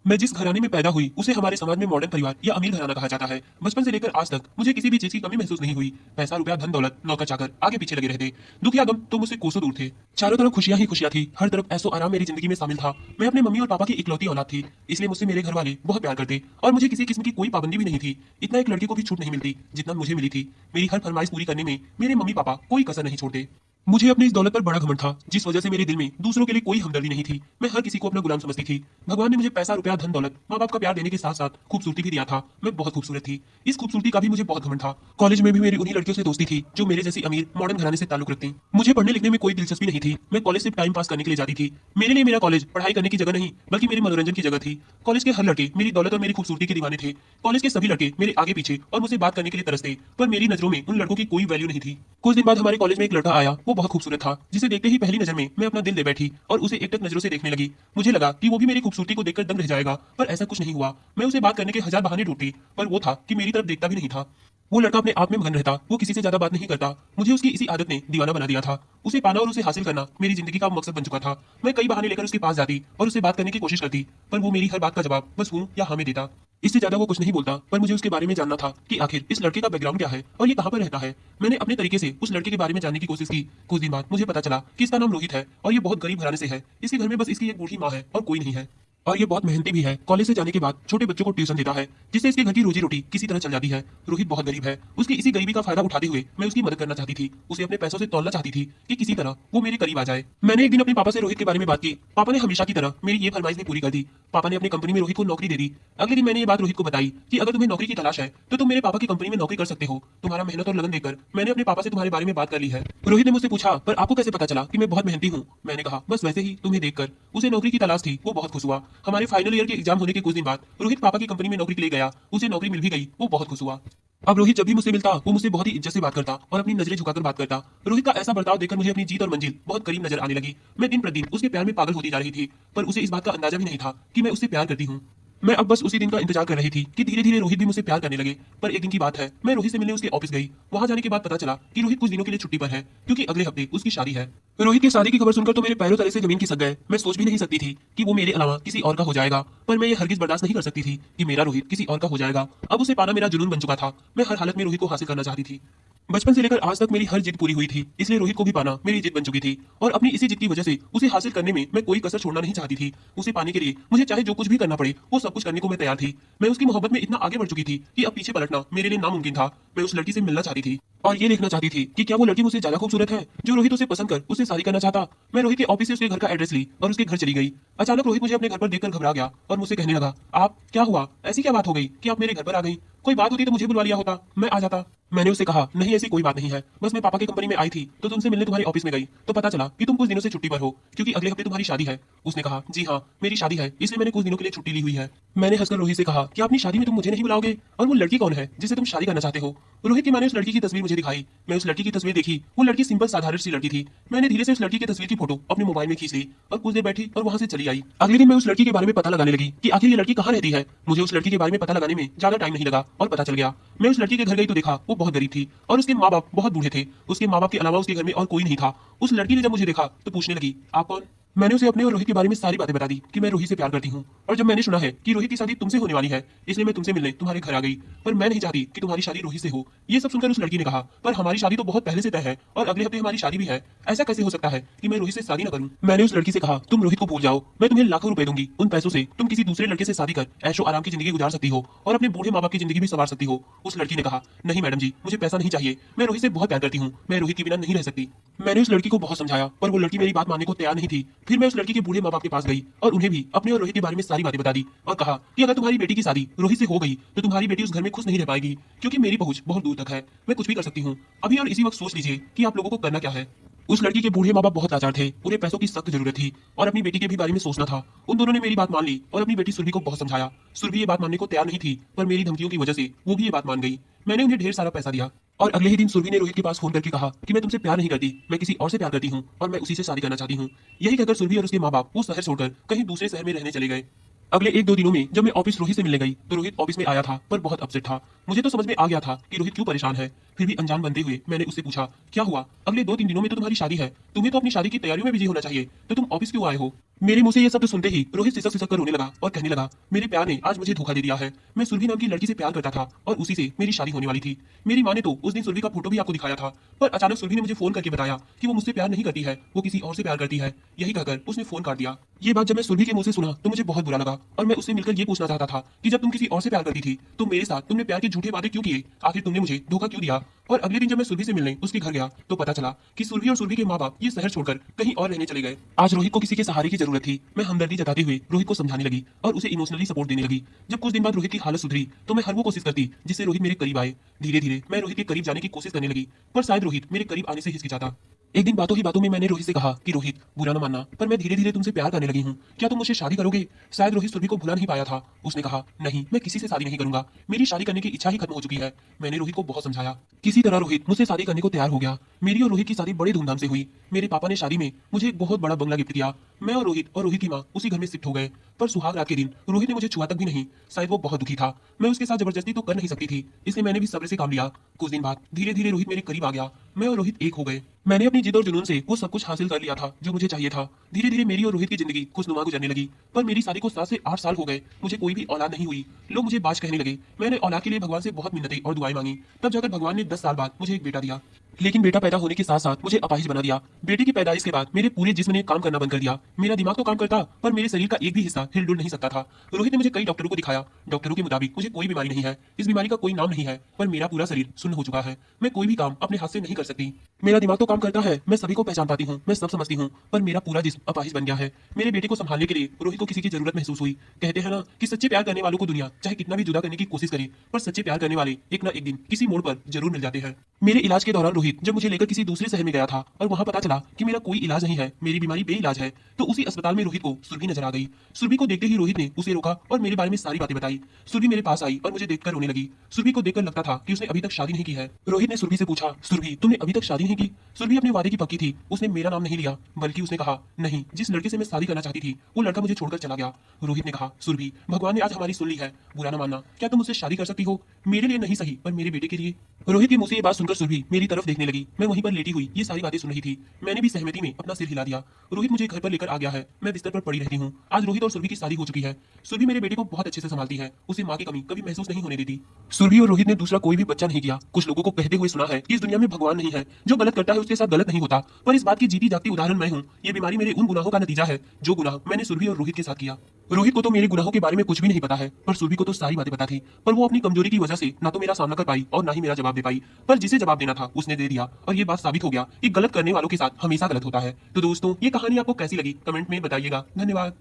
मैं जिस घराने में पैदा हुई उसे हमारे समाज में मॉडर्न परिवार या अमीर घराना कहा जाता है। बचपन से लेकर आज तक मुझे किसी भी चीज की कमी महसूस नहीं हुई। पैसा रुपया धन दौलत नौकर चाकर आगे पीछे लगे रहते, दुख या गम तो मुझसे कोसों दूर थे। चारों तरफ खुशियां ही खुशियां थी, हर तरफ ऐसो आराम मेरी जिंदगी में शामिल था। मैं अपने मम्मी और पापा की इकलौती औलाद थी, इसलिए मुझसे मेरे घर वाले बहुत प्यार करते और मुझे किसी किस्म की कोई पाबंदी भी नहीं थी। इतना एक लड़के को भी छूट नहीं मिलती जितना मुझे मिली थी। मेरी हर फरमाइश पूरी करने में मेरे मम्मी पापा कोई कसर नहीं छोड़ते। मुझे अपनी इस दौलत पर बड़ा घमंड था, जिस वजह से मेरे दिल में दूसरों के लिए कोई हमदर्दी नहीं थी। मैं हर किसी को अपना गुलाम समझती थी। भगवान ने मुझे पैसा रुपया धन दौलत माँ बाप का प्यार देने के साथ साथ खूबसूरती भी दिया था। मैं बहुत खूबसूरत थी, इस खूबसूरती का भी मुझे बहुत घमंड था। कॉलेज में भी मेरी उन्हीं लड़कियों से दोस्ती थी जो मेरे जैसी अमीर मॉडर्न घराने से ताल्लुक रखती। मुझे पढ़ने लिखने में कोई दिलचस्पी नहीं थी। मैं कॉलेज सिर्फ टाइम पास करने के लिए जाती थी। मेरे लिए मेरा कॉलेज पढ़ाई करने की जगह नहीं बल्कि मेरे मनोरंजन की जगह थी। कॉलेज के हर लड़के मेरी दौलत और मेरी खूबसूरती के दीवाने थे। कॉलेज के सभी लड़के मेरे आगे पीछे और मुझसे बात करने के लिए तरसते, पर मेरी नजरों में उन लड़कों की कोई वैल्यू नहीं थी। कुछ दिन बाद हमारे कॉलेज में एक लड़का आया। वो बहुत खूबसूरत था, जिसे देखते ही पहली नजर में मैं अपना दिल दे बैठी और उसे एकटक नजरों से देखने लगी। मुझे लगा कि वो भी मेरी खूबसूरती को देखकर दंग रह जाएगा, पर ऐसा कुछ नहीं हुआ। मैं उसे बात करने के हजार बहाने ढूंढती, पर वो था कि मेरी तरफ देखता भी नहीं था। वो लड़का अपने आप में मगन रहता, वो किसी से ज्यादा बात नहीं करता। मुझे उसकी इसी आदत ने दीवाना बना दिया था। उसे पाना और उसे हासिल करना मेरी जिंदगी का मकसद बन चुका था। मैं कई बहाने लेकर उसके पास जाती और उससे बात करने की कोशिश करती, पर वो मेरी हर बात का जवाब बस हूं या हाँ में देता। इससे ज्यादा वो कुछ नहीं बोलता, पर मुझे उसके बारे में जानना था कि आखिर इस लड़के का बैकग्राउंड क्या है और ये कहाँ पर रहता है। मैंने अपने तरीके से उस लड़के के बारे में जानने की कोशिश की। कुछ दिन बाद मुझे पता चला कि इसका नाम रोहित है और ये बहुत गरीब घराने से है। इसके घर में बस इसकी एक बूढ़ी माँ है और कोई नहीं है, और ये बहुत मेहनती भी है। कॉलेज से जाने के बाद छोटे बच्चों को ट्यूशन देता है, जिससे इसके घर की रोजी रोटी किसी तरह चल जाती है। रोहित बहुत गरीब है। उसकी इसी गरीबी का फायदा उठाते हुए मैं उसकी मदद करना चाहती थी। उसे अपने पैसों से तौलना चाहती थी कि किसी तरह वो मेरे करीब आ जाए। मैंने एक दिन अपने पापा से रोहित के बारे में बात की। पापा ने हमेशा की तरह मेरी ये फरमाइश भी पूरी कर दी। पापा ने अपनी कंपनी में रोहित को नौकरी दे दी। अगले दिन मैंने ये बात रोहित को बताई कि अगर तुम्हें नौकरी की तलाश है तो तुम मेरे पापा की कंपनी में नौकरी कर सकते हो। तुम्हारा मेहनत और लगन देखकर मैंने अपने पापा से तुम्हारे बारे में बात कर ली है। रोहित ने मुझसे पूछा, पर आपको कैसे पता चला कि मैं बहुत मेहनती हूँ? मैंने कहा, बस वैसे ही, तुम्हें देखकर। उसे नौकरी की तलाश थी, वो बहुत खुश हुआ। हमारे फाइनल ईयर के एग्जाम होने के कुछ दिन बाद रोहित पापा की कंपनी में नौकरी के लिए गया। उसे नौकरी मिल भी गई, वो बहुत खुश हुआ। अब रोहित जब भी मुझसे मिलता वो मुझसे बहुत ही इज्जत से बात करता और अपनी नजरें झुकाकर बात करता। रोहित का ऐसा बर्ताव देखकर मुझे अपनी जीत और मंजिल बहुत करीब नजर आने लगी। मैं दिन प्रतिदिन उसके प्यार में पागल होती जा रही थी, पर उसे इस बात का अंदाजा भी नहीं था कि मैं उससे प्यार करती हूँ। मैं अब बस उसी दिन का इंतजार कर रही थी कि धीरे धीरे रोहित भी मुझसे प्यार करने लगे। पर एक दिन की बात है, मैं रोहित से मिलने उसके ऑफिस गई। वहां जाने के बाद पता चला कि रोहित कुछ दिनों के लिए छुट्टी पर है, क्योंकि अगले हफ्ते उसकी शादी है। रोहित की शादी की खबर सुनकर तो मेरे पैरों तले से जमीन खिसक गए। मैं सोच भी नहीं सकती थी कि वो मेरे अलावा किसी और का हो जाएगा, पर मैं ये हरगिज बर्दाश्त नहीं कर सकती थी कि मेरा रोहित किसी और का हो जाएगा। अब उसे पाना मेरा जुनून बन चुका था। मैं हर हालत में रोहित को हासिल करना चाहती थी। बचपन से लेकर आज तक मेरी हर जिद पूरी हुई थी, इसलिए रोहित को भी पाना मेरी जिद बन चुकी थी। और अपनी इसी जिद की वजह से उसे हासिल करने में मैं कोई कसर छोड़ना नहीं चाहती थी। उसे पाने के लिए मुझे चाहे जो कुछ भी करना पड़े वो सब कुछ करने को मैं तैयार थी। मैं उसकी मोहब्बत में इतना आगे बढ़ चुकी थी कि अब पीछे पलटना मेरे लिए नामुमकिन था। मैं उस लड़की से मिलना चाहती थी और ये देखना चाहती थी कि क्या वो लड़की मुझसे ज्यादा खूबसूरत है जो रोहित उसे पसंद कर उससे शादी करना चाहता। मैं रोहित के ऑफिस से उसके घर का एड्रेस ली और उसके घर चली गई। अचानक रोहित मुझे अपने घर पर देखकर घबरा गया और मुझसे कहने लगा, आप क्या हुआ? ऐसी क्या बात हो गई कि आप मेरे घर पर आ गई? कोई बात होती तो मुझे बुलवा लिया होता, मैं आ जाता। मैंने उससे कहा, नहीं ऐसी कोई बात नहीं है, बस मैं पापा की कंपनी में आई थी तो तुमसे मिलने तुम्हारे ऑफिस में गई तो पता चला कि तुम कुछ दिनों से छुट्टी पर हो, क्योंकि अगले हफ्ते तुम्हारी शादी है। उसने कहा, जी हाँ, मेरी शादी है, इसलिए मैंने कुछ दिनों के लिए छुट्टी ली हुई है। मैंने हंसकर रोहित से कहा, क्या अपनी शादी में तुम मुझे नहीं बुलाओगे? और वो लड़की कौन है जिसे तुम शादी करना चाहते हो? रोहित की माँ ने उस लड़की की तस्वीर मुझे दिखाई। मैं उस लड़की की तस्वीर देखी। वो लड़की सिंपल साधारण सी लड़की थी। मैंने धीरे से उस लड़की की तस्वीर की फोटो अपने मोबाइल में खींच ली और कुछ देर बैठी और वहां से चली आई। अगले दिन मैं उस लड़की के बारे में पता लगाने लगी कि आखिर ये लड़की कहाँ रहती है। मुझे उस लड़की के बारे में पता लगाने में ज्यादा टाइम नहीं लगा और पता चल गया। मैं उस लड़की के घर गई तो देखा वो बहुत गरीब थी और उसके माँ बाप बहुत बूढ़े थे। उसके माँ बाप के अलावा उसके घर में और कोई नहीं था। उस लड़की ने जब मुझे देखा तो पूछने लगी, आप कौन? मैंने उसे अपने और रोहित के बारे में सारी बातें बता दी कि मैं रोहित से प्यार करती हूँ, और जब मैंने सुना है कि रोहित की शादी तुमसे होने वाली है इसलिए मैं तुमसे मिलने तुम्हारे घर आ गई, पर मैं नहीं चाहती कि तुम्हारी शादी रोहित से हो। ये सब सुनकर उस लड़की ने कहा, पर हमारी शादी तो बहुत पहले से तय है और अगले हफ्ते हमारी शादी भी है। ऐसा कैसे हो सकता है कि मैं रोहित से शादी न करूं? मैंने उस लड़की से कहा, तुम रोहित को भूल जाओ, मैं तुम्हें लाखों रुपए दूंगी। उन पैसों से तुम किसी दूसरे लड़के से शादी कर ऐशो आराम की जिंदगी गुजार सकती हो और अपने बूढ़े माँ बाप की जिंदगी भी संवार सकती हो। उस लड़की ने कहा, नहीं मैडम जी, मुझे पैसा नहीं चाहिए, मैं रोहित से बहुत प्यार करती हूँ, मैं रोहित के बिना नहीं रह सकती। मैंने उस लड़की को बहुत समझाया, पर वो लड़की मेरी बात मानने को तैयार नहीं थी। फिर मैं उस लड़की के बूढ़े माँ बाप के पास गई और उन्हें भी अपने और रोहित के बारे में सारी बातें बता दी और कहा कि अगर तुम्हारी बेटी की शादी रोहित से हो गई तो तुम्हारी बेटी उस घर में खुश नहीं रह पाएगी, क्योंकि मेरी पहुंच बहुत दूर तक है, मैं कुछ भी कर सकती हूँ। अभी और इसी वक्त सोच लीजिए कि आप लोगों को करना क्या है। उस लड़की के बूढ़े माँ बाप बहुत लाचार थे, उन्हें पैसों की सख्त जरूरत थी और अपनी बेटी के भी बारे में सोचना था। उन दोनों ने मेरी बात मान ली और अपनी बेटी सुरभि को बहुत समझाया। सुरभि ये बात मानने को तैयार नहीं थी, पर मेरी धमकियों की वजह से वो भी ये बात मान गई। मैंने उन्हें ढेर सारा पैसा दिया और अगले ही दिन सुरभि ने रोहित के पास फोन करके कहा कि मैं तुमसे प्यार नहीं करती, मैं किसी और से प्यार करती हूँ और मैं उसी से शादी करना चाहती हूँ। यही कहकर सुरभि और उसके माँ बाप वो शहर छोड़कर कहीं दूसरे शहर में रहने चले गए। अगले एक दो दिनों में जब मैं ऑफिस रोहित से मिलने गई तो रोहित ऑफिस में आया था, पर बहुत अपसेट था। मुझे तो समझ में आ गया था कि रोहित क्यों परेशान है। फिर भी अनजान बनते हुए मैंने उससे पूछा, क्या हुआ? अगले 2-3 दिनों में तो तुम्हारी शादी है, तुम्हें तो अपनी शादी की तैयारियों में बिजी होना चाहिए, तो तुम ऑफिस क्यों आए हो? मेरे मुंह से ये शब्द सुनते ही रोहित सिसक सिसक कर रोने लगा और कहने लगा, मेरे प्यार ने आज मुझे धोखा दे दिया है। मैं सुरभि नाम की लड़की से प्यार करता था और उसी से मेरी शादी होने वाली थी। मेरी माँ ने तो उस दिन सुरभि का फोटो भी आपको दिखाया था, पर अचानक सुरभि ने मुझे फोन करके बताया कि वो मुझसे प्यार नहीं करती है, वो किसी और से प्यार करती है। यही कहकर उसने फोन काट दिया। ये बात जब मैं सुरभि के मुंह से सुना तो मुझे बहुत बुरा लगा और मैं उससे मिलकर ये पूछना चाहता था कि जब तुम किसी और से प्यार करती थी तो मेरे साथ तुमने प्यार के झूठे वादे क्यों किए? आखिर तुमने मुझे धोखा क्यों दिया? और अगले दिन जब मैं सुरभि से मिलने उसके घर गया तो पता चला कि सुरभि और सुरभि के माँ बाप ये शहर छोड़कर कहीं और रहने चले गए। आज रोहित को किसी के सहारे की जरूरत थी। मैं हमदर्दी जताते हुए रोहित को समझाने लगी और उसे इमोशनली सपोर्ट देने लगी। जब कुछ दिन बाद रोहित की हालत सुधरी तो मैं हर वो कोशिश करती जिससे रोहित मेरे करीब आए। धीरे धीरे मैं रोहित के करीब जाने की कोशिश करने लगी, पर शायद रोहित मेरे करीब आने से हिचकिचाता। एक दिन बातों ही बातों में मैंने रोहित से कहा कि रोहित, बुरा न मानना, पर मैं धीरे धीरे तुमसे प्यार करने लगी हूँ। क्या तुम मुझसे शादी करोगे? शायद रोहित सुरभि को भुला नहीं पाया था। उसने कहा, नहीं, मैं किसी से शादी नहीं करूंगा। मेरी शादी करने की इच्छा ही खत्म हो चुकी है। मैंने रोहित को बहुत समझाया। किसी तरह रोहित मुझसे शादी करने को तैयार हो गया। मेरी और रोहित की शादी बड़े धूमधाम से हुई। मेरे पापा ने शादी में मुझे एक बहुत बड़ा बंगला गिफ्ट किया। मैं और रोहित की माँ उसी घर में शिफ्ट हो गए। पर सुहाग रात के दिन रोहित ने मुझे छुआ तक भी नहीं। शायद वो बहुत दुखी था। मैं उसके साथ जबरदस्ती तो कर नहीं सकती थी, इसलिए मैंने भी सब्र से काम लिया। कुछ दिन बाद धीरे धीरे रोहित मेरे करीब आ गया। मैं और रोहित एक हो गए। मैंने अपनी जिद और जुनून से वो सब कुछ हासिल कर लिया था जो मुझे चाहिए था। धीरे धीरे मेरी और रोहित की जिंदगी खुशनुमा गुजरने लगी। पर मेरी शादी को 7 से 8 साल हो गए, मुझे कोई भी औलाद नहीं हुई। लोग मुझे बाज कहने लगे। मैंने औलाद के लिए भगवान से बहुत मिन्नतें और दुआएं मांगी। तब जाकर भगवान ने 10 साल बाद मुझे एक बेटा दिया। लेकिन बेटा पैदा होने के साथ साथ मुझे अपाहिज बना दिया। बेटे की पैदाइश के बाद मेरे पूरे जिस्म ने काम करना बंद कर दिया। मेरा दिमाग तो काम करता, पर मेरे शरीर का एक भी हिस्सा हिल डुल नहीं सकता था। रोहित ने मुझे कई डॉक्टरों को दिखाया। डॉक्टरों के मुताबिक मुझे कोई बीमारी नहीं है, इस बीमारी का कोई नाम नहीं है, पर मेरा पूरा शरीर सुन्न हो चुका है। मैं कोई भी काम अपने हाथ से नहीं कर सकती। मेरा दिमाग तो काम करता है, मैं सभी को पहचान पाती हूँ, मैं सब समझती हूँ, पर मेरा पूरा जिस्म अपाहिज बन गया है। मेरे बेटे को संभालने के लिए रोहित को किसी की जरूरत महसूस हुई। कहते हैं ना कि सच्चे प्यार करने वालों को दुनिया चाहे कितना भी जुदा करने की कोशिश करे, पर सच्चे प्यार करने वाले एक ना एक दिन किसी मोड़ पर जरूर मिल जाते हैं। मेरे इलाज के दौरान रोहित जब मुझे लेकर किसी दूसरे शहर में गया था और वहां पता चला कि मेरा कोई इलाज नहीं है, मेरी बीमारी बेइलाज है, तो उसी अस्पताल में रोहित को सुरभि नजर आ गई। सुरभि को देखते ही रोहित ने उसे रोका और मेरे बारे में सारी बातें बताई। सुरभि मेरे पास आई और मुझे देखकर रोने लगी। सुरभि को देखकर लगता था कि उसने अभी तक शादी नहीं की है। रोहित ने सुरभि से पूछा, सुरभि, तुमने अभी तक शादी नहीं की? सुरभि अपने वादे की पक्की थी। उसने मेरा नाम नहीं लिया, बल्कि उसने कहा, नहीं, जिस लड़के से मैं शादी करना चाहती थी वो लड़का मुझे छोड़कर चला गया। रोहित ने कहा, सुरभि, भगवान ने आज हमारी सुन ली है, बुरा न मानना। क्या तुम मुझसे शादी कर सकती हो? मेरे लिए नहीं सही, पर मेरे बेटे के लिए। रोहित के मुंह से ये बात सुनकर सुरभि मेरी तरफ देखने लगी। मैं वहीं पर लेटी हुई ये सारी बातें सुन रही थी। मैंने भी सहमति में अपना सिर हिला दिया। रोहित मुझे घर पर लेकर आ गया है। मैं बिस्तर पर पड़ी रहती हूँ। आज रोहित और सुरभि की शादी हो चुकी है। सुरभि मेरे बेटे को बहुत अच्छे से संभालती है, उसे माँ की कमी कभी महसूस नहीं होने देती। सुरभि और रोहित ने दूसरा कोई भी बच्चा नहीं किया। कुछ लोगों को कहते हुए सुना है कि इस दुनिया में भगवान नहीं है, जो गलत करता है उसके साथ गलत नहीं होता, पर इस बात की जीती जागती उदाहरण मैं हूँ। ये बीमारी मेरे उन गुनाहों का नतीजा है जो गुनाह मैंने सुरभि और रोहित के साथ किया। रोहित को तो मेरे गुनाहों के बारे में कुछ भी नहीं पता है, पर सुरभि को तो सारी बातें पता थी। पर वो अपनी कमजोरी की वजह से ना तो मेरा सामना कर पाई और ना ही मेरा जवाब दे पाई। पर जिसे जवाब देना था उसने दे दिया और ये बात साबित हो गया कि गलत करने वालों के साथ हमेशा गलत होता है। तो दोस्तों, ये कहानी आपको कैसी लगी कमेंट में बताइएगा। धन्यवाद।